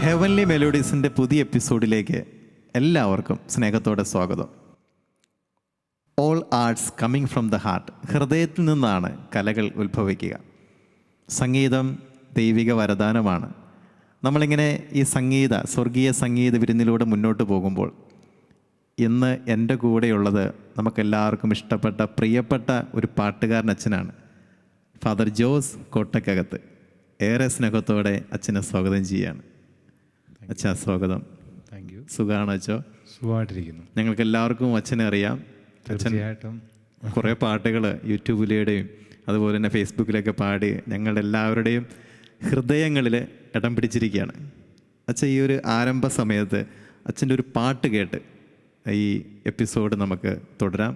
Heavenly മെലോഡീസിൻ്റെ പുതിയ എപ്പിസോഡിലേക്ക് എല്ലാവർക്കും സ്നേഹത്തോടെ സ്വാഗതം. All arts coming from the heart. ഹൃദയത്തിൽ നിന്നാണ് കലകൾ ഉത്ഭവിക്കുക. സംഗീതം ദൈവിക വരദാനമാണ്. നമ്മളിങ്ങനെ ഈ സ്വർഗീയ സംഗീത വിരുന്നിലൂടെ മുന്നോട്ട് പോകുമ്പോൾ ഇന്ന് എൻ്റെ കൂടെയുള്ളത് നമുക്കെല്ലാവർക്കും ഇഷ്ടപ്പെട്ട പ്രിയപ്പെട്ട ഒരു പാട്ടുകാരൻ അച്ഛനാണ്, ഫാദർ ജോസ് കോട്ടക്കകത്ത്. ഏറെ സ്നേഹത്തോടെ അച്ഛനെ സ്വാഗതം ചെയ്യാണ്. അച്ഛാ സ്വാഗതം. Thank you. സുഖമാണോ അച്ഛോ? സുഖമായിട്ടിരിക്കുന്നു. ഞങ്ങൾക്ക് എല്ലാവർക്കും അച്ഛനെ അറിയാം. തീർച്ചയായിട്ടും കുറേ പാട്ടുകൾ യൂട്യൂബിലൂടെയും അതുപോലെ തന്നെ ഫേസ്ബുക്കിലൊക്കെ പാടി ഞങ്ങളുടെ എല്ലാവരുടെയും ഹൃദയങ്ങളിൽ ഇടം പിടിച്ചിരിക്കുകയാണ്. അച്ഛൻ ഈ ഒരു ആരംഭ സമയത്ത് അച്ഛൻ്റെ ഒരു പാട്ട് കേട്ട് ഈ എപ്പിസോഡ് നമുക്ക് തുടരാം.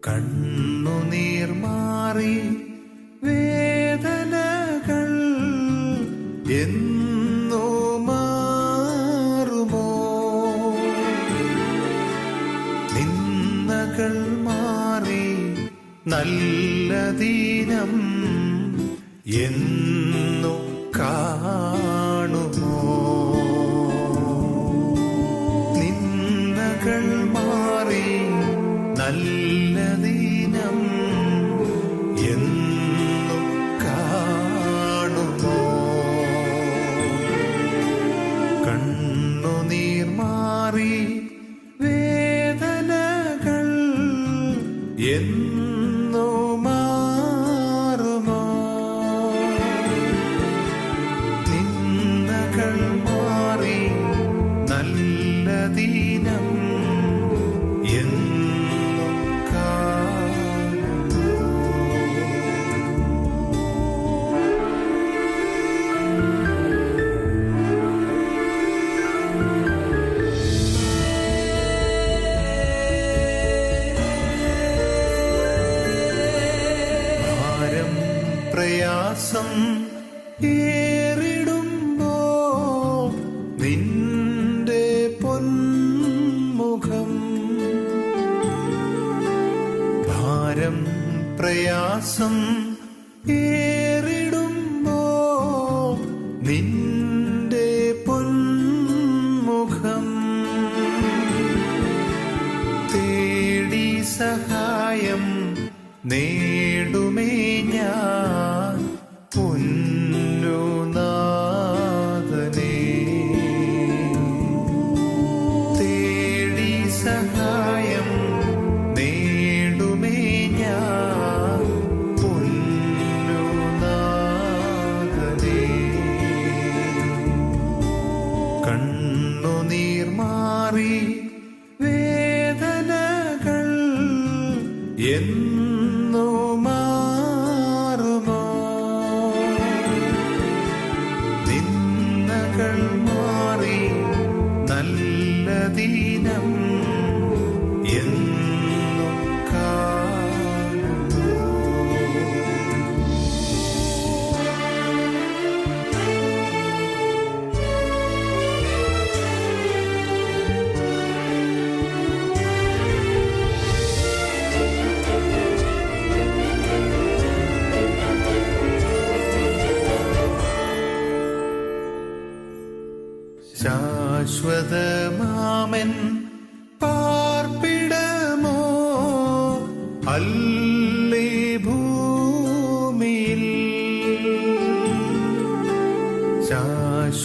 കണ്ണുനീർ മാറി വേദനകൾ എന്നോ മാറുമോ, നിന്ദകൾ മാറി നല്ല ദിനം എന്നു കാണുമോ, നിന്ദകൾ മാറി നല്ല ദിനം എന്നു കാണുമോ, കണ്ണുനീർ മാറി വേദനകൾ എന്നോ മാറുമോ, നിന്ദകൾ മാറി നല്ല ദിനം പ്രയാസം ഏറിടുമ്പോ നിന്റെ പൊന്മുഖം, ഭാരം പ്രയാസം ഏറിടുമ്പോ നിന്റെ പൊന്മുഖം തേടി സഹായം നേടുമേ ഞാൻ പൊന്നുനാഥനേ, തേടി സഹായം നേടുമേ ഞാൻ പൊന്നുനാഥനേ, കണ്ണുനീർ മാറി വേദനകൾ എന്നോ മാറുമോ, നിന്ദകൾ മാറി നല്ല ദിനം എന്നു കാണുമോ. ശാശ്വതമാമൻ പാർപ്പിടമോ അല്ലേ ഭൂമിയിൽ,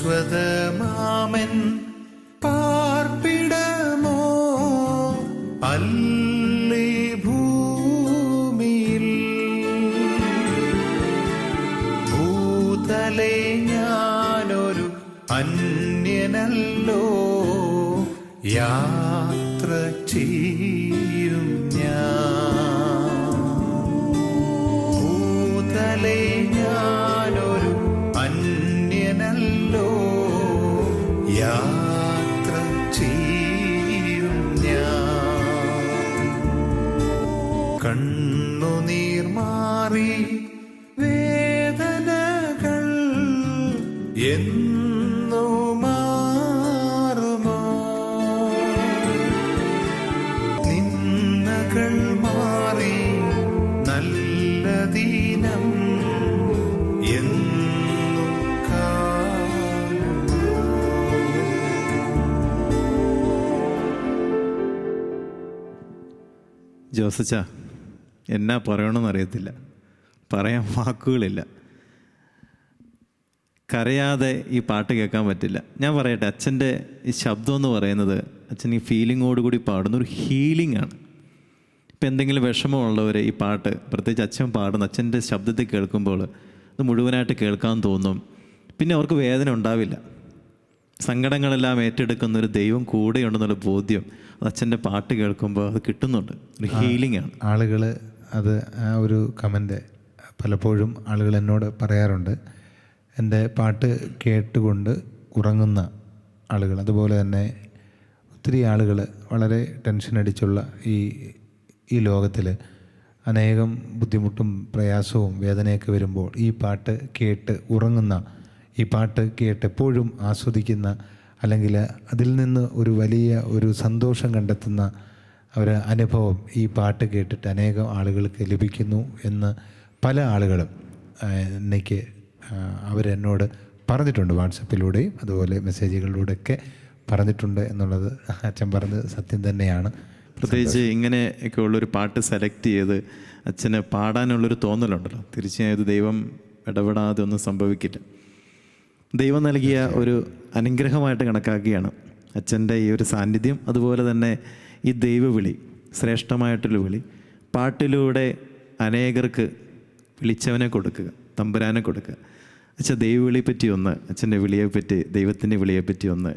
ശാശ്വതമാമൻ പാർപ്പിടമോ അല്ലേ ഭൂമിയിൽ, ഭൂതലേ ഞാനൊരു അന്യനല്ലോ യാത്ര ചെയ്യും ഞാൻ, ഭൂതലേ ഞാനൊരു അന്യനല്ലോ യാത്ര ചെയ്യും ഞാൻ. കണ്ണുനീർ മാറി വേദനകൾ എന്നു മാറുമോ? നിന്ദകൾ മാറി നല്ല ദിനം എന്നും കാണുമോ? ജോസച്ച, എന്നാ പറയണമെന്ന് അറിയത്തില്ല, പറയാൻ വാക്കുകളില്ല. കരയാതെ ഈ പാട്ട് കേൾക്കാൻ പറ്റില്ല. ഞാൻ പറയട്ടെ, അച്ഛൻ്റെ ഈ ശബ്ദം എന്ന് പറയുന്നത് അച്ഛൻ ഈ ഫീലിങ്ങോടുകൂടി പാടുന്ന ഒരു ഹീലിംഗ് ആണ്. ഇപ്പം എന്തെങ്കിലും വിഷമമുള്ളവർ ഈ പാട്ട്, പ്രത്യേകിച്ച് അച്ഛൻ പാടുന്ന അച്ഛൻ്റെ ശബ്ദത്തിൽ കേൾക്കുമ്പോൾ ഇത് മുഴുവനായിട്ട് കേൾക്കാൻ തോന്നും. പിന്നെ അവർക്ക് വേദന ഉണ്ടാവില്ല. സങ്കടങ്ങളെല്ലാം ഏറ്റെടുക്കുന്ന ഒരു ദൈവം കൂടെയുണ്ടെന്നുള്ള ബോധ്യം അത് അച്ഛൻ്റെ പാട്ട് കേൾക്കുമ്പോൾ അത് കിട്ടുന്നുണ്ട്. ഒരു ഹീലിംഗ് ആണ്. ആളുകൾ അത് ആ ഒരു കമൻ്റ് പലപ്പോഴും ആളുകൾ എന്നോട് പറയാറുണ്ട്. എൻ്റെ പാട്ട് കേട്ടുകൊണ്ട് ഉറങ്ങുന്ന ആളുകൾ, അതുപോലെ തന്നെ ഒത്തിരി ആളുകൾ വളരെ ടെൻഷൻ അടിച്ചുള്ള ഈ ലോകത്തിൽ അനേകം ബുദ്ധിമുട്ടും പ്രയാസവും വേദനയൊക്കെ വരുമ്പോൾ ഈ പാട്ട് കേട്ട് ഉറങ്ങുന്ന, ഈ പാട്ട് കേട്ട് എപ്പോഴും ആസ്വദിക്കുന്ന, അല്ലെങ്കിൽ അതിൽ നിന്ന് ഒരു വലിയ ഒരു സന്തോഷം കണ്ടെത്തുന്ന ഒരു അനുഭവം ഈ പാട്ട് കേട്ടിട്ട് അനേകം ആളുകൾക്ക് ലഭിക്കുന്നു എന്ന് പല ആളുകളും എനിക്ക് അവരെന്നോട് പറഞ്ഞിട്ടുണ്ട്. വാട്സപ്പിലൂടെയും അതുപോലെ മെസ്സേജുകളിലൂടെയൊക്കെ പറഞ്ഞിട്ടുണ്ട് എന്നുള്ളത് അച്ഛൻ പറഞ്ഞത് സത്യം തന്നെയാണ്. പ്രത്യേകിച്ച് ഇങ്ങനെയൊക്കെ ഉള്ളൊരു പാട്ട് സെലക്ട് ചെയ്ത് അച്ഛന് പാടാനുള്ളൊരു തോന്നലുണ്ടല്ലോ, തീർച്ചയായും ഇത് ദൈവം ഇടപെടാതെ ഒന്നും സംഭവിക്കില്ല. ദൈവം നൽകിയ ഒരു അനുഗ്രഹമായിട്ട് കണക്കാക്കിയാണ് അച്ഛൻ്റെ ഈ ഒരു സാന്നിധ്യം. അതുപോലെ തന്നെ ഈ ദൈവവിളി, ശ്രേഷ്ഠമായിട്ടൊരു വിളി, പാട്ടിലൂടെ അനേകർക്ക് വിളിച്ചവനെ കൊടുക്കുക, തമ്പുരാനെ കൊടുക്കുക. അച്ഛൻ ദൈവവിളിയെപ്പറ്റി ഒന്ന്, അച്ഛൻ്റെ വിളിയെപ്പറ്റി, ദൈവത്തിൻ്റെ വിളിയെപ്പറ്റി ഒന്ന്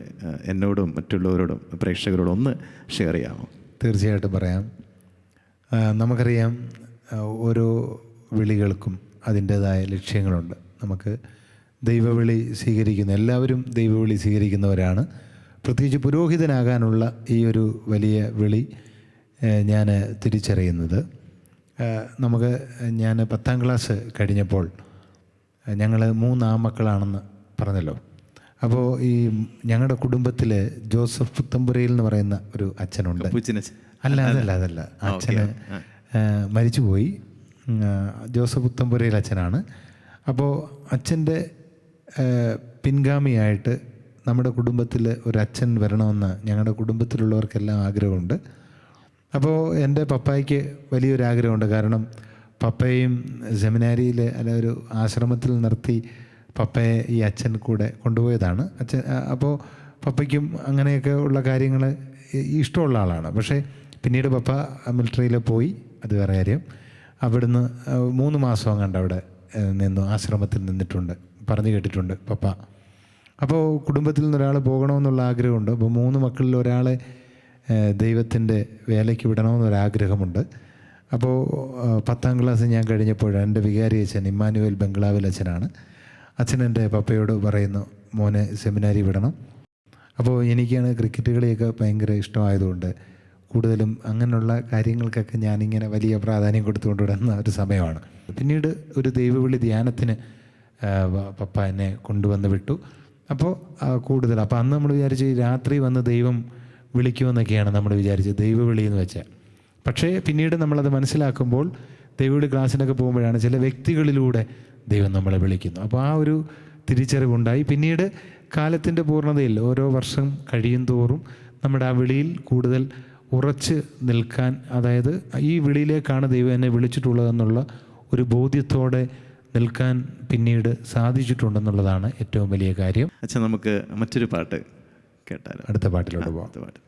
എന്നോടും മറ്റുള്ളവരോടും പ്രേക്ഷകരോടും ഒന്ന് ഷെയർ ചെയ്യാമോ? തീർച്ചയായിട്ടും പറയാം. നമുക്കറിയാം, ഓരോ വിളികൾക്കും അതിൻ്റേതായ ലക്ഷ്യങ്ങളുണ്ട്. നമുക്ക് ദൈവവിളി സ്വീകരിക്കുന്ന എല്ലാവരും ദൈവവിളി സ്വീകരിക്കുന്നവരാണ്. പ്രത്യേകിച്ച് പുരോഹിതനാകാനുള്ള ഈ ഒരു വലിയ വിളി ഞാൻ തിരിച്ചറിയുന്നത്, ഞാൻ 10ാം ക്ലാസ് കഴിഞ്ഞപ്പോൾ ഞങ്ങൾ 3 ആൺമക്കളാണെന്ന് പറഞ്ഞല്ലോ. അപ്പോൾ ഈ ഞങ്ങളുടെ കുടുംബത്തിൽ ജോസഫ് പുത്തമ്പുരയിൽ എന്ന് പറയുന്ന ഒരു അച്ഛനുണ്ട്. അതല്ല അച്ഛന് മരിച്ചുപോയി. ജോസഫ് പുത്തമ്പുരയിൽ അച്ഛനാണ്. അപ്പോൾ അച്ഛൻ്റെ പിൻഗാമിയായിട്ട് നമ്മുടെ കുടുംബത്തിൽ ഒരു അച്ഛൻ വരണമെന്ന് ഞങ്ങളുടെ കുടുംബത്തിലുള്ളവർക്കെല്ലാം ആഗ്രഹമുണ്ട്. അപ്പോൾ എൻ്റെ പപ്പായ്ക്ക് വലിയൊരാഗ്രഹമുണ്ട്. കാരണം പപ്പയും സെമിനാരിയിൽ അല്ല ഒരു ആശ്രമത്തിൽ നിർത്തി പപ്പയെ ഈ അച്ഛൻ കൂടെ കൊണ്ടുപോയതാണ്. അച്ഛൻ അപ്പോൾ പപ്പയ്ക്കും അങ്ങനെയൊക്കെ ഉള്ള കാര്യങ്ങൾ ഇഷ്ടമുള്ള ആളാണ്. പക്ഷേ പിന്നീട് പപ്പ മിലിറ്ററിയിൽ പോയി, അത് വേറെ കാര്യം. അവിടുന്ന് 3 മാസം അങ്ങാണ്ട് അവിടെ നിന്നു, ആശ്രമത്തിൽ നിന്നിട്ടുണ്ട്, പറഞ്ഞു കേട്ടിട്ടുണ്ട് പപ്പ. അപ്പോൾ കുടുംബത്തിൽ നിന്ന് ഒരാൾ പോകണമെന്നുള്ള ആഗ്രഹമുണ്ട്. അപ്പോൾ 3 മക്കളിൽ ഒരാളെ ദൈവത്തിൻ്റെ വേലയ്ക്ക് വിടണമെന്നൊരാഗ്രഹമുണ്ട്. അപ്പോൾ 10ാം ക്ലാസ് ഞാൻ കഴിഞ്ഞപ്പോൾ എൻ്റെ വികാരി അച്ഛൻ ഇമ്മാനുവേൽ ബംഗ്ലാവിൽ അച്ഛനാണ്. അച്ഛൻ എൻ്റെ പപ്പയോട് പറയുന്നു, മോനെ സെമിനാരി വിടണം. അപ്പോൾ എനിക്കാണ് ക്രിക്കറ്റ് കളിയൊക്കെ ഭയങ്കര ഇഷ്ടമായതുകൊണ്ട് കൂടുതലും അങ്ങനെയുള്ള കാര്യങ്ങൾക്കൊക്കെ ഞാനിങ്ങനെ വലിയ പ്രാധാന്യം കൊടുത്തുകൊണ്ട് വിടുന്ന ഒരു സമയമാണ്. പിന്നീട് ഒരു ദൈവവിളി ധ്യാനത്തിന് പപ്പ എന്നെ കൊണ്ടുവന്ന് വിട്ടു. അപ്പോൾ കൂടുതൽ അപ്പോൾ അന്ന് നമ്മൾ വിചാരിച്ച് രാത്രി വന്ന് ദൈവം വിളിക്കുമെന്നൊക്കെയാണ് നമ്മൾ വിചാരിച്ചത്, ദൈവവിളി എന്ന് വെച്ചാൽ. പക്ഷേ പിന്നീട് നമ്മളത് മനസ്സിലാക്കുമ്പോൾ ദൈവവിളി ക്ലാസ്സിനൊക്കെ പോകുമ്പോഴാണ് ചില വ്യക്തികളിലൂടെ ദൈവം നമ്മളെ വിളിക്കുന്നു. അപ്പോൾ ആ ഒരു തിരിച്ചറിവുണ്ടായി. പിന്നീട് കാലത്തിൻ്റെ പൂർണ്ണതയിൽ ഓരോ വർഷം കഴിയും തോറും നമ്മുടെ ആ വിളിയിൽ കൂടുതൽ ഉറച്ച് നിൽക്കാൻ, അതായത് ഈ വിളിയിലേക്കാണ് ദൈവം എന്നെ വിളിച്ചിട്ടുള്ളതെന്നുള്ള ഒരു ബോധ്യത്തോടെ നിൽക്കാൻ പിന്നീട് സാധിച്ചിട്ടുണ്ടെന്നുള്ളതാണ് ഏറ്റവും വലിയ കാര്യം. അച്ഛൻ, നമുക്ക് മറ്റൊരു പാട്ട് കേട്ടാലോ? അടുത്ത പാട്ടിലോട്ട് പോകാം. അടുത്ത പാട്ട്.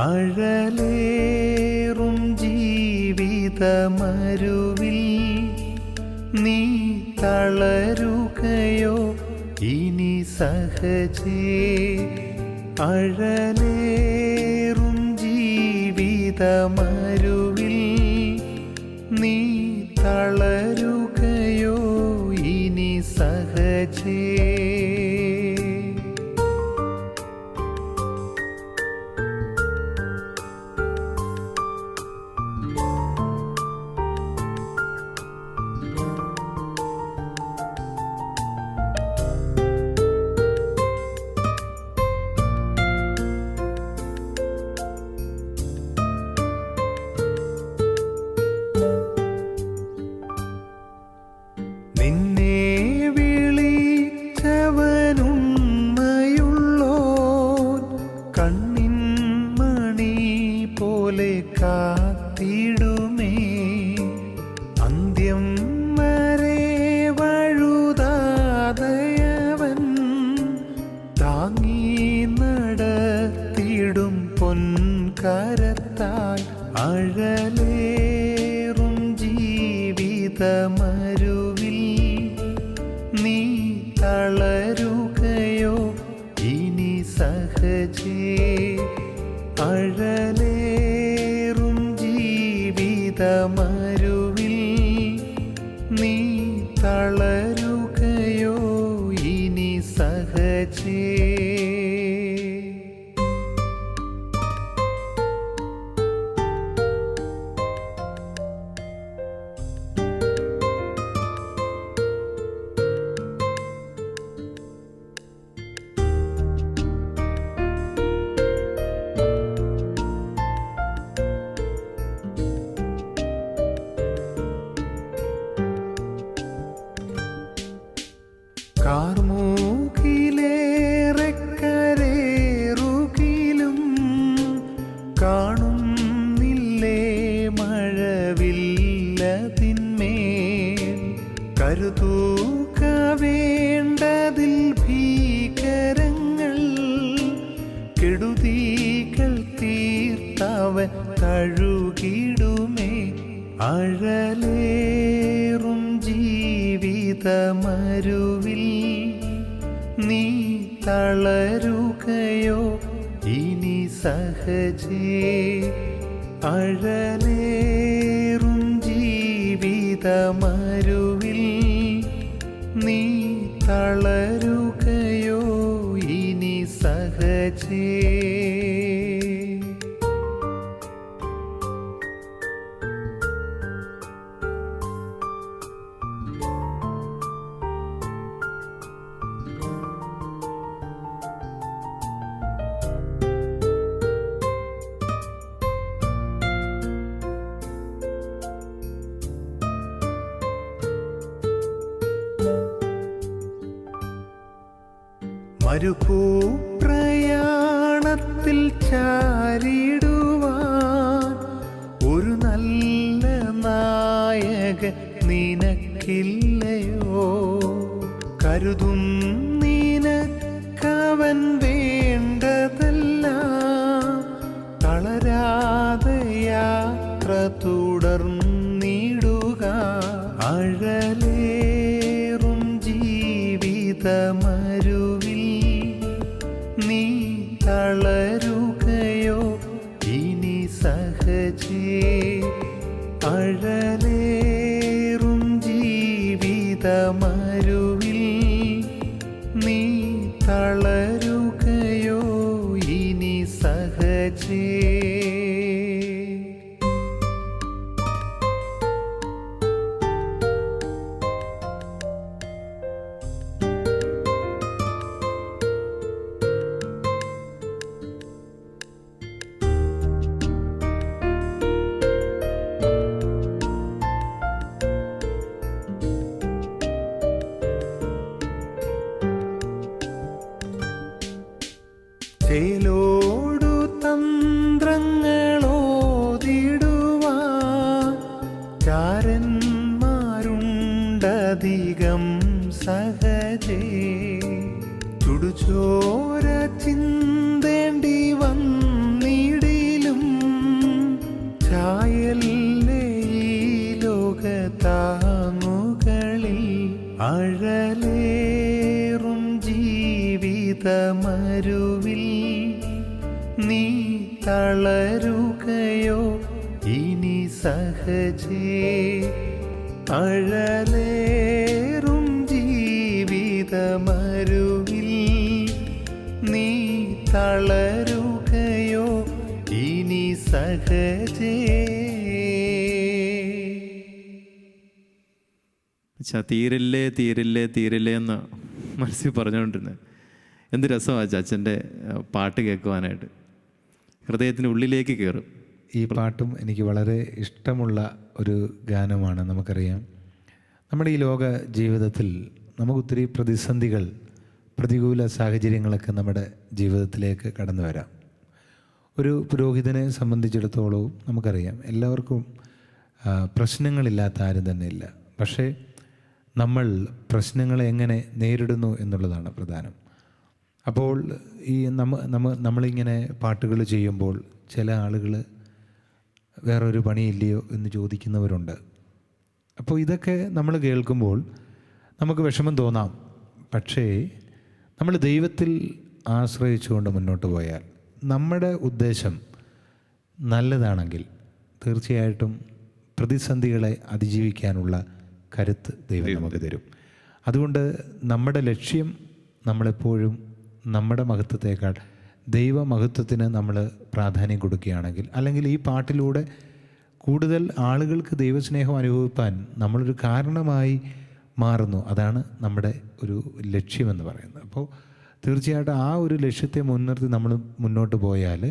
അഴലേറും ജീവിതമരുവിൽ നീ തളരുകയോ ഇനി സഹജേ? അഴലേറും ജീവിതമരുവിൽ നീ തളരുകയോ ഇനി സഹജേ? നിന്നെ വിളിച്ചവനുണ്മയുള്ളോൻ, കണ്ണിൻ മണി പോലെ കാത്തിടുമേ. അന്ത്യം വരെ വഴുതാതയവൻ താങ്ങി നടത്തിടും പൊൻകരത്താൽ. അഴലേറും ജീവിതമരുവിൽ നീ തളരുകയോ ഇനി സഹജേ? അഴലേറും ജീവിതമരുവിൽ നീ തളരുകയോ ഇനി സഹജേ? കാർമൂക്കിലേറെ കരേറുകിലും കാണുന്നില്ലേ മഴവില്ലതിന്മേൽ? കരുതൂക വേണ്ടതിൽ ഭീകരങ്ങൾ, കെടുതികൾ തീർത്തവൻ കഴുകിടുമേ. അഴലേറും ജീവിതമരുവിൽ നീ തളരുകയോ ഇനി സഹജേ? അഴലേറും ജീവിതമരുവിൽ നീ തളരുകയോ ഇനി സഹജേ? മരുഭൂപ്രയാണത്തിൽ ചാരിടുവാൻ ഒരു നല്ല നായകൻ നിനക്കില്ലയോ? കരുതും നിനക്കവൻ വേണ്ടതെല്ലാം, തളരാതെ യാത്ര തുടർന്നിടുക. അഴലേറും ജീവിതമരുവിൽ നീ തളരുകയോ ഇനി സഹജേ? അഴലേറും ജീവിതമരുവിൽ നീ തളരുകയോ ഇനി സഹജേ? ചേലോടു തന്ത്രങ്ങളോതിടുവാൻ ചാരന്മാരുണ്ടധികം സഹജേ. ചുടുചോര ചിന്തേണ്ടി വന്നിടിലും ജീവിതമരുവിൽ നീ തളരുകയോ ഇനി സഹജേ? അഴലേറും ജീവിതമരുവിൽ നീ തളരുകയോ ഇനി സഹജേ? തീരില്ലേ തീരില്ലേ തീരില്ലേ എന്ന് മനസ്സിൽ പറഞ്ഞുകൊണ്ടിരുന്നത്. എന്ത് രസമാണ് അച്ഛൻ്റെ പാട്ട് കേൾക്കുവാനായിട്ട്, ഹൃദയത്തിന് ഉള്ളിലേക്ക് കയറും. ഈ പാട്ടും എനിക്ക് വളരെ ഇഷ്ടമുള്ള ഒരു ഗാനമാണ്. നമുക്കറിയാം, നമ്മുടെ ഈ ലോക ജീവിതത്തിൽ നമുക്കൊത്തിരി പ്രതിസന്ധികൾ, പ്രതികൂല സാഹചര്യങ്ങളൊക്കെ നമ്മുടെ ജീവിതത്തിലേക്ക് കടന്നു വരാം. ഒരു പുരോഹിതനെ സംബന്ധിച്ചിടത്തോളവും നമുക്കറിയാം, എല്ലാവർക്കും പ്രശ്നങ്ങളില്ലാത്ത ആരും തന്നെ ഇല്ല. പക്ഷേ നമ്മൾ പ്രശ്നങ്ങളെ എങ്ങനെ നേരിടുന്നു എന്നുള്ളതാണ് പ്രധാനം. അപ്പോൾ ഈ നമ്മളിങ്ങനെ പാട്ടുകൾ ചെയ്യുമ്പോൾ ചില ആളുകൾ വേറൊരു പണിയില്ലയോ എന്ന് ചോദിക്കുന്നവരുണ്ട്. അപ്പോൾ ഇതൊക്കെ നമ്മൾ കേൾക്കുമ്പോൾ നമുക്ക് വിഷമം തോന്നാം. പക്ഷേ നമ്മൾ ദൈവത്തിൽ ആശ്രയിച്ചുകൊണ്ട് മുന്നോട്ട് പോയാൽ, നമ്മുടെ ഉദ്ദേശം നല്ലതാണെങ്കിൽ തീർച്ചയായിട്ടും പ്രതിസന്ധികളെ അതിജീവിക്കാനുള്ള കരുത്ത് ദൈവം നമുക്ക് തരും. അതുകൊണ്ട് നമ്മുടെ ലക്ഷ്യം നമ്മളെപ്പോഴും നമ്മുടെ മഹത്വത്തേക്കാൾ ദൈവമഹത്വത്തിന് നമ്മൾ പ്രാധാന്യം കൊടുക്കുകയാണെങ്കിൽ, അല്ലെങ്കിൽ ഈ പാട്ടിലൂടെ കൂടുതൽ ആളുകൾക്ക് ദൈവസ്നേഹം അനുഭവിപ്പാൻ നമ്മളൊരു കാരണമായി മാറുന്നു. അതാണ് നമ്മുടെ ഒരു ലക്ഷ്യമെന്ന് പറയുന്നത്. അപ്പോൾ തീർച്ചയായിട്ടും ആ ഒരു ലക്ഷ്യത്തെ മുൻനിർത്തി നമ്മൾ മുന്നോട്ട് പോയാൽ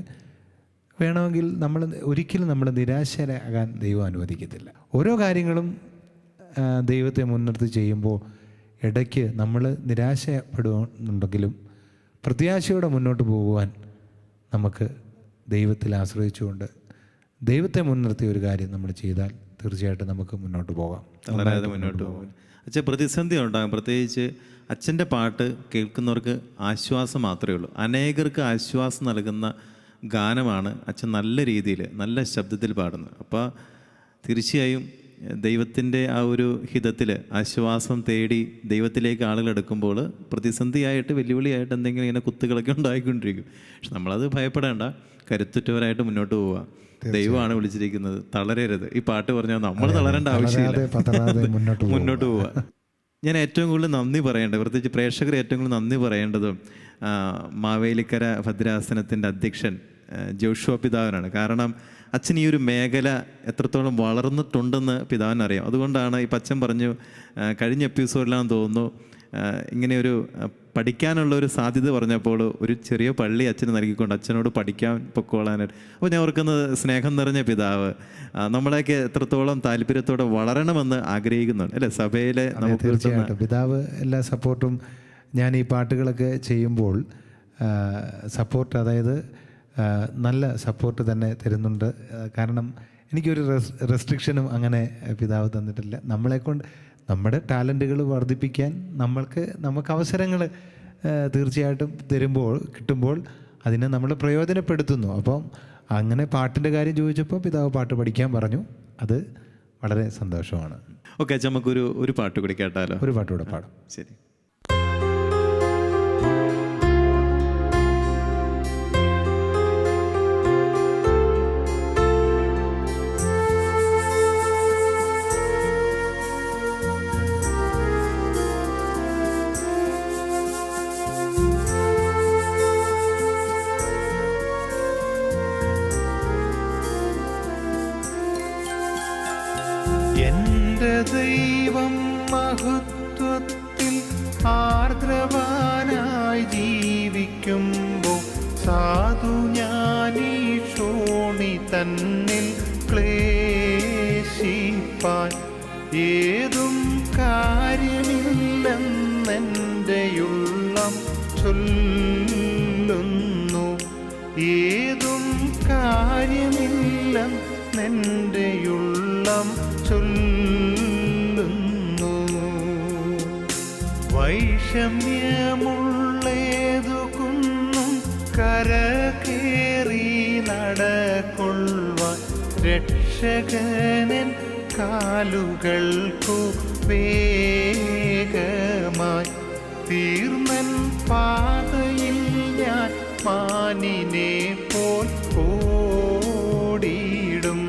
വേണമെങ്കിൽ ഒരിക്കലും നമ്മൾ നിരാശരാകാൻ ദൈവം അനുവദിക്കത്തില്ല. ഓരോ കാര്യങ്ങളും ദൈവത്തെ മുൻനിർത്തി ചെയ്യുമ്പോൾ ഇടയ്ക്ക് നമ്മൾ നിരാശപ്പെടുന്നുണ്ടെങ്കിലും പ്രത്യാശയോടെ മുന്നോട്ട് പോകുവാൻ നമുക്ക് ദൈവത്തിൽ ആശ്രയിച്ചുകൊണ്ട് ദൈവത്തെ മുൻനിർത്തിയ ഒരു കാര്യം നമ്മൾ ചെയ്താൽ തീർച്ചയായിട്ടും നമുക്ക് മുന്നോട്ട് പോകാം, വളരെ മുന്നോട്ട് പോകാം. അച്ഛൻ പ്രതിസന്ധി ഉണ്ടാകും. പ്രത്യേകിച്ച് അച്ഛൻ്റെ പാട്ട് കേൾക്കുന്നവർക്ക് ആശ്വാസം മാത്രമേ ഉള്ളൂ. അനേകർക്ക് ആശ്വാസം നൽകുന്ന ഗാനമാണ് അച്ഛൻ നല്ല രീതിയിൽ, നല്ല ശബ്ദത്തിൽ പാടുന്നത്. അപ്പോൾ തീർച്ചയായും ദൈവത്തിൻ്റെ ആ ഒരു ഹിതത്തിൽ ആശ്വാസം തേടി ദൈവത്തിലേക്ക് ആളുകൾ എടുക്കുമ്പോൾ പ്രതിസന്ധിയായിട്ട്, വെല്ലുവിളിയായിട്ട് എന്തെങ്കിലും ഇങ്ങനെ കുത്തുകളൊക്കെ ഉണ്ടായിക്കൊണ്ടിരിക്കും. പക്ഷെ നമ്മളത് ഭയപ്പെടേണ്ട, കരുത്തുറ്റവരായിട്ട് മുന്നോട്ട് പോവുക. ദൈവമാണ് വിളിച്ചിരിക്കുന്നത്, തളരരുത്. ഈ പാട്ട് പറഞ്ഞാൽ നമ്മൾ തളരേണ്ട ആവശ്യമില്ല, മുന്നോട്ട് പോവുക. ഞാൻ ഏറ്റവും കൂടുതൽ നന്ദി പറയേണ്ടത്, പ്രത്യേകിച്ച് പ്രേക്ഷകർ ഏറ്റവും കൂടുതൽ നന്ദി പറയേണ്ടതും മാവേലിക്കര ഭദ്രാസനത്തിൻ്റെ അധ്യക്ഷൻ ജോഷുവ പിതാവിനാണ്. കാരണം അച്ഛൻ ഈ ഒരു മേഖല എത്രത്തോളം വളർന്നിട്ടുണ്ടെന്ന് പിതാവിനറിയാം. അതുകൊണ്ടാണ് ഈ അച്ഛൻ പറഞ്ഞു, കഴിഞ്ഞ എപ്പിസോഡിലാണെന്ന് തോന്നുന്നു, ഇങ്ങനെയൊരു പഠിക്കാനുള്ളൊരു സാധ്യത പറഞ്ഞപ്പോൾ ഒരു ചെറിയ പള്ളി അച്ഛന് നൽകിക്കൊണ്ട് അച്ഛനോട് പഠിക്കാൻ പൊക്കോളാനായിട്ട്. അപ്പോൾ ഞാൻ ഓർക്കുന്നത്, സ്നേഹം നിറഞ്ഞ പിതാവ് നമ്മളെയൊക്കെ എത്രത്തോളം താല്പര്യത്തോടെ വളരണമെന്ന് ആഗ്രഹിക്കുന്നുണ്ട്, അല്ലേ? സഭയിലെ നമുക്ക് തീർച്ചയായിട്ടും പിതാവ് എല്ലാ സപ്പോർട്ടും, ഞാൻ ഈ പാട്ടുകളൊക്കെ ചെയ്യുമ്പോൾ സപ്പോർട്ട്, അതായത് നല്ല സപ്പോർട്ട് തന്നെ തരുന്നുണ്ട്. കാരണം എനിക്കൊരു റെസ്ട്രിക്ഷനും അങ്ങനെ പിതാവ് തന്നിട്ടില്ല. നമ്മളെക്കൊണ്ട് നമ്മുടെ ടാലൻറ്റുകൾ വർദ്ധിപ്പിക്കാൻ നമുക്ക് അവസരങ്ങൾ തീർച്ചയായിട്ടും കിട്ടുമ്പോൾ അതിനെ നമ്മൾ പ്രയോജനപ്പെടുത്തുന്നു. അപ്പം അങ്ങനെ പാട്ടിൻ്റെ കാര്യം ചോദിച്ചപ്പോൾ പിതാവ് പാട്ട് പഠിക്കാൻ പറഞ്ഞു. അത് വളരെ സന്തോഷമാണ്. ഓക്കെ അച്ഛൻ, നമുക്കൊരു പാട്ട് കൂടി കേട്ടാലോ? ഒരു പാട്ട് കൂടെ പാടും. ശരി. എന്റെ ദൈവം മഹത്വത്തിൽ ആർദ്രവാനായി ജീവിക്കുമ്പോൾ സാധു ഞാനീ ക്ഷോണി തന്നിൽ ക്ലേശിപ്പാൻ ഏതും കാര്യമില്ലെന്നെൻ്റെയുള്ളം ചൊല്ലുന്നു. ഏതും കാര്യമില്ലെന്നെൻ്റെയുള്ളം ചൊല്ലുന്നു. വൈഷമ്യമുള്ളേതു കുന്നും കരകേറി നടക്കൊള്ളുവാൻ രക്ഷകനൻ കാലുകൾക്കു വേഗമായി തീർന്നൻ പാതയിൽ മാനിനെ പോൽ ഓടിയിടും.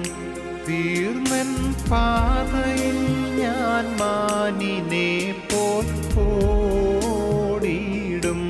തീർന്നൻ പാതയിൽ ഞാൻ മാനിനെ പോൽ ഓടിയിടും.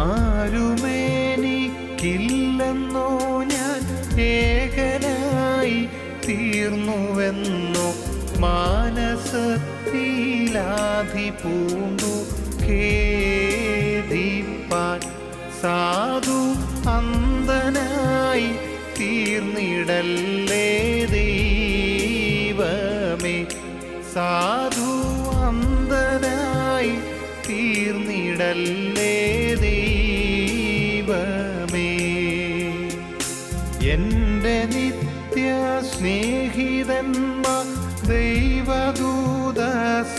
ആരുമേനിക്കില്ലെന്നോ ഞാൻ ഏകനായി തീർന്നുവെന്നോ മാനസത്തിലാധി പൂണ്ടു ഖേദിപ്പാൻ സാധു അന്ധനായി തീർന്നിടല്ലേ ദൈവമേ. സാധു അന്ധനായി തീർന്നിടല്ലേ ദൈവമേ. എൻ്റെ നിത്യ സ്നേഹിതന്മാർ ദൈവദൂത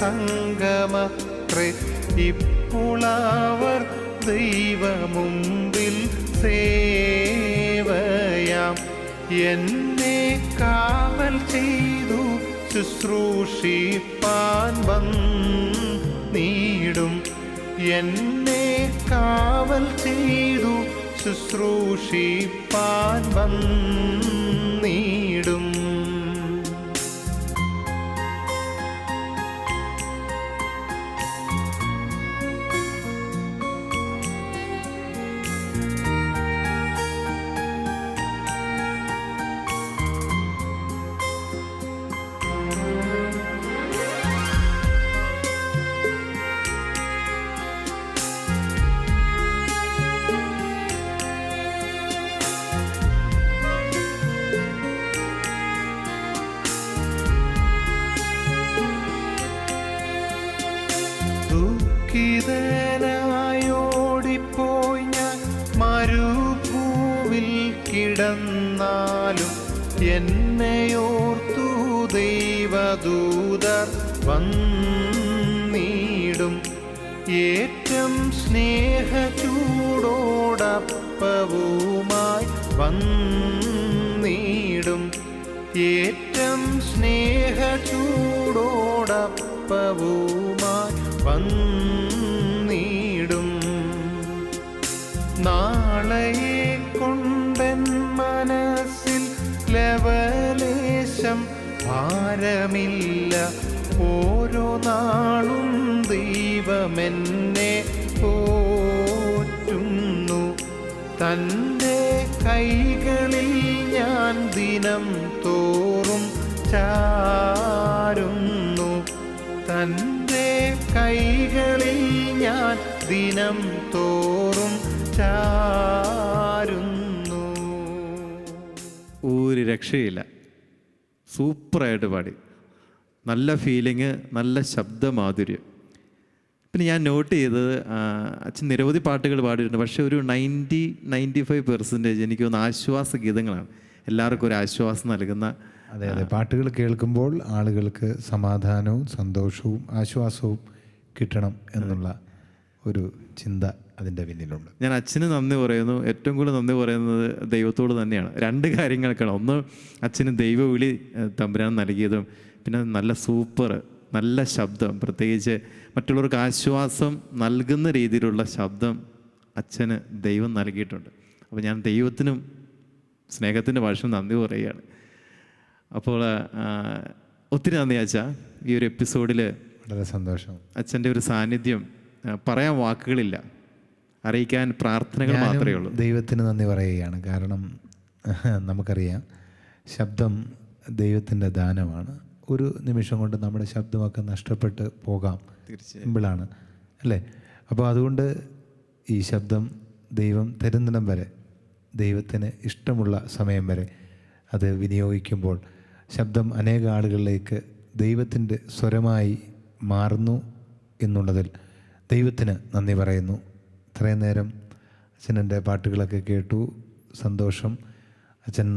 സംഗമത്രേ. ഇപ്പോളവർ ദൈവമുമ്പിൽ സേവയാം. എന്നെ കാവൽ ചെയ്തു ശുശ്രൂഷിപ്പാൻ വന്നിടും. എന്നെ കാവൽ ചെയ്തു ശുശ്രൂഷിപ്പാൻ വന്നിടും. ദുഃഖിതനായോടിപ്പോയി ഞാൻ മരുഭൂവിൽ കിടന്നാലും എന്നെയോർത്തു ദൈവദൂതർ വന്നിടും. ഏറ്റം സ്നേഹചൂടോടപ്പവുമായി വന്നിടും. ഏറ്റം സ്നേഹചൂടോടപ്പവുമായി വന്നിടും. നാളെയെ കൊണ്ടെൻ മനസ്സിൽ ലവലേശം ഭാരമില്ല. ഓരോ നാളും ദൈവമെന്നെ പോറ്റുന്നു. തൻ്റെ കൈകളിൽ ഞാൻ ദിനം തോറും ചാരുന്നു. തൻ്റെ കൈകളിൽ ഞാൻ ദിനം തോറും ചാരുന്നു. ഒരു രക്ഷയില്ല. സൂപ്പറായിട്ട് പാടി. നല്ല ഫീലിങ്, നല്ല ശബ്ദമാധുര്യം. പിന്നെ ഞാൻ നോട്ട് ചെയ്തത് അച്ഛൻ നിരവധി പാട്ടുകൾ പാടിയിട്ടുണ്ട്. പക്ഷേ ഒരു 90-95% എനിക്ക് തോന്നുന്നു ആശ്വാസ ഗീതങ്ങളാണ്. എല്ലാവർക്കും ഒരു ആശ്വാസം നൽകുന്ന. അതെ അതെ, പാട്ടുകൾ കേൾക്കുമ്പോൾ ആളുകൾക്ക് സമാധാനവും സന്തോഷവും ആശ്വാസവും കിട്ടണം എന്നുള്ള ഒരു ചിന്ത അതിൻ്റെ പിന്നിലുണ്ട്. ഞാൻ അച്ഛന് നന്ദി പറയുന്നു. ഏറ്റവും കൂടുതൽ നന്ദി പറയുന്നത് ദൈവത്തോട് തന്നെയാണ്. രണ്ട് കാര്യങ്ങൾക്കാണ്. ഒന്ന്, അച്ഛന് ദൈവവിളി തമ്പുരാൻ നൽകിയതും, പിന്നെ നല്ല സൂപ്പർ നല്ല ശബ്ദം, പ്രത്യേകിച്ച് മറ്റുള്ളവർക്ക് ആശ്വാസം നൽകുന്ന രീതിയിലുള്ള ശബ്ദം അച്ഛന് ദൈവം നൽകിയിട്ടുണ്ട്. അപ്പോൾ ഞാൻ ദൈവത്തിനും സ്നേഹത്തിൻ്റെ ഭാഷ നന്ദി പറയുകയാണ്. അപ്പോൾ ഒത്തിരി നന്ദി അച്ഛാ. ഈ ഒരു എപ്പിസോഡിൽ വളരെ സന്തോഷം. അച്ഛൻ്റെ ഒരു സാന്നിധ്യം പറയാൻ വാക്കുകളില്ല, അറിയിക്കാൻ പ്രാർത്ഥനകൾ മാത്രമേ ഉള്ളൂ. ദൈവത്തിന് നന്ദി പറയുകയാണ്. കാരണം നമുക്കറിയാം ശബ്ദം ദൈവത്തിൻ്റെ ദാനമാണ്. ഒരു നിമിഷം കൊണ്ട് നമ്മുടെ ശബ്ദമൊക്കെ നഷ്ടപ്പെട്ട് പോകാം. സിമ്പിളാണ് അല്ലേ? അപ്പോൾ അതുകൊണ്ട് ഈ ശബ്ദം ദൈവം തരുന്നിടം വരെ, ദൈവത്തിന് ഇഷ്ടമുള്ള സമയം വരെ അത് വിനിയോഗിക്കുമ്പോൾ ശബ്ദം അനേക ആളുകളിലേക്ക് ദൈവത്തിൻ്റെ സ്വരമായി മാറുന്നു എന്നുള്ളതിൽ ദൈവത്തിന് നന്ദി പറയുന്നു. ഇത്രയും നേരം അച്ഛനെൻ്റെ പാട്ടുകളൊക്കെ കേട്ടു, സന്തോഷം. അച്ഛൻ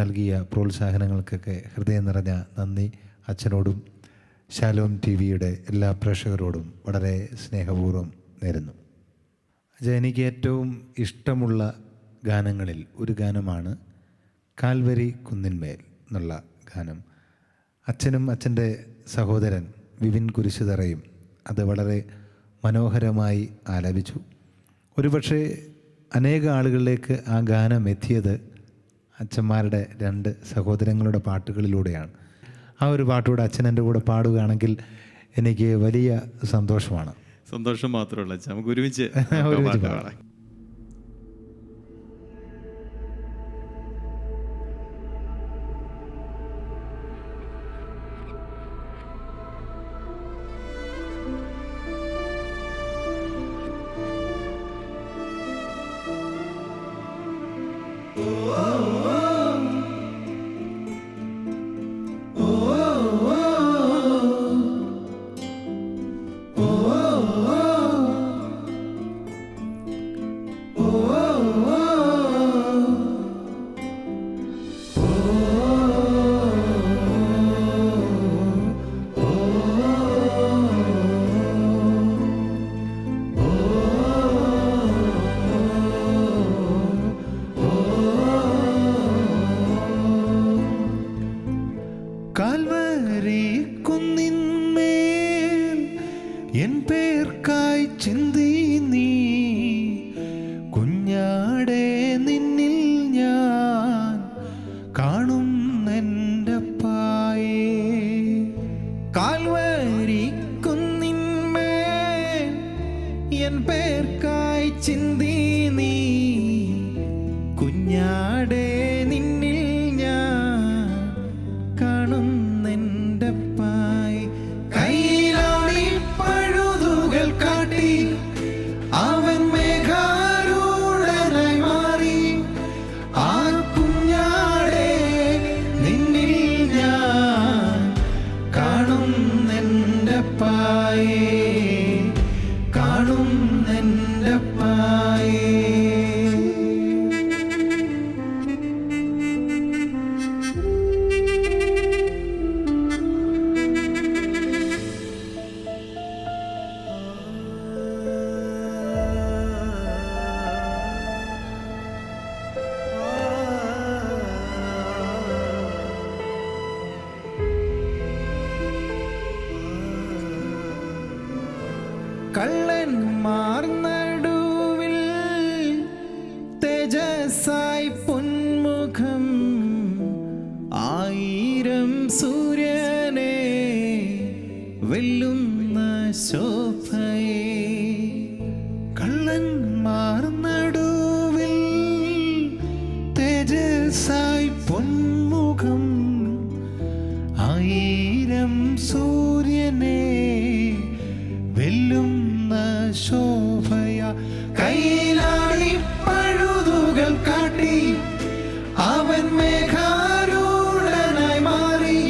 നൽകിയ പ്രോത്സാഹനങ്ങൾക്കൊക്കെ ഹൃദയം നിറഞ്ഞ നന്ദി അച്ഛനോടും ശാലോം TV-യുടെ എല്ലാ പ്രേക്ഷകരോടും വളരെ സ്നേഹപൂർവ്വം നേരുന്നു. അച്ഛൻ, എനിക്ക് ഏറ്റവും ഇഷ്ടമുള്ള ഗാനങ്ങളിൽ ഒരു ഗാനമാണ് കാൽവരി കുന്നിന്മേൽ എന്നുള്ള ഗാനം. അച്ഛനും അച്ഛൻ്റെ സഹോദരൻ വിപിൻ കുരിശുതറയും അത് വളരെ മനോഹരമായി ആലപിച്ചു. ഒരുപക്ഷെ അനേക ആളുകളിലേക്ക് ആ ഗാനം എത്തിയത് അച്ഛന്മാരുടെ 2 സഹോദരങ്ങളുടെ പാട്ടുകളിലൂടെയാണ്. ആ ഒരു പാട്ടുകൂടെ അച്ഛൻ എൻ്റെ കൂടെ പാടുകയാണെങ്കിൽ എനിക്ക് വലിയ സന്തോഷമാണ്. സന്തോഷം മാത്രമല്ല അച്ഛൻ, നമുക്ക് ഒരുമിച്ച് പാടാം. കാൽവരി കുന്നിന്മേൽ എൻ പേർക്കായി ചിന്തി നീ കുഞ്ഞാടെ നിന്നിൽ ഞാൻ കാണുന്നെൻ്റെ പായേ. കാൽവരി കുന്നിന്മേൽ എൻ പേർക്കായി ചിന്തി നീ കുഞ്ഞാടെ നിന്നിൽ ഞാൻ കാണുന്നെൻ്റെ പായ്. കൈയിലാണി പഴുതുകൾ കാട്ടി അവൻ മേഘാരൂഢനായി മാറി. ആ കുഞ്ഞാടെ നിന്നിൽ ഞാൻ കാണുന്നെൻ്റെ പായേ, കാണുന്നെൻ്റെ പായേ. കള്ളന്മാർ നടുവിൽ തേജസ്സായി പൊന്മുഖം, 1000 സൂര്യനെ വെല്ലുന്ന ശോഭയെ. കള്ളന്മാർ നടുവിൽ തേജസ്സായി പൊന്മുഖം, 1000 സൂര്യനെ വെല്ലുന്ന ശോഭയ. കൈയിലാണി പഴുതുകൾ കാട്ടി അവൻ മേഘാരൂഢനായി മാറി.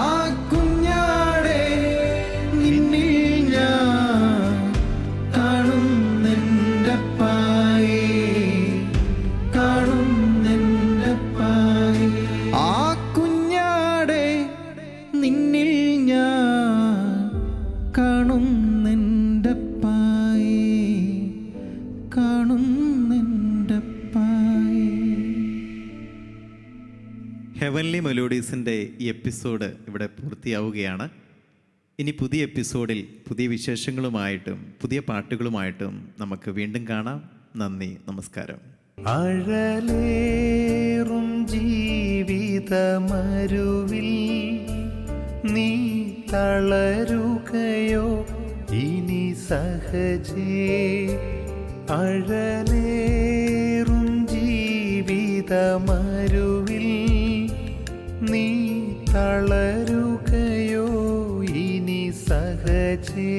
ആ കുഞ്ഞാടെ നിന്നിൽ ഞാൻ കാണുന്നെൻ്റെ പായേ, കാണുന്നെൻ്റെ പായേ. ആ കുഞ്ഞാടെ നിന്നിൽ ഞാൻ കാണുന്നെൻ്റെ പായേ, കാണുന്നെൻ്റെ പായേ. ഹെവൻലി മെലോഡീസിൻ്റെ ഈ എപ്പിസോഡ് ഇവിടെ പൂർത്തിയാവുകയാണ്. ഇനി പുതിയ എപ്പിസോഡിൽ പുതിയ വിശേഷങ്ങളുമായിട്ടും പുതിയ പാട്ടുകളുമായിട്ടും നമുക്ക് വീണ്ടും കാണാം. നന്ദി, നമസ്കാരം. അഴലേറും ജീവിതമരുവിൽ നീ തളരുകയോ ഇനി സഹജേ. അഴലേറും ജീവിതമരുവിൽ നീ തളരുകയോ ഇനി സഹജേ.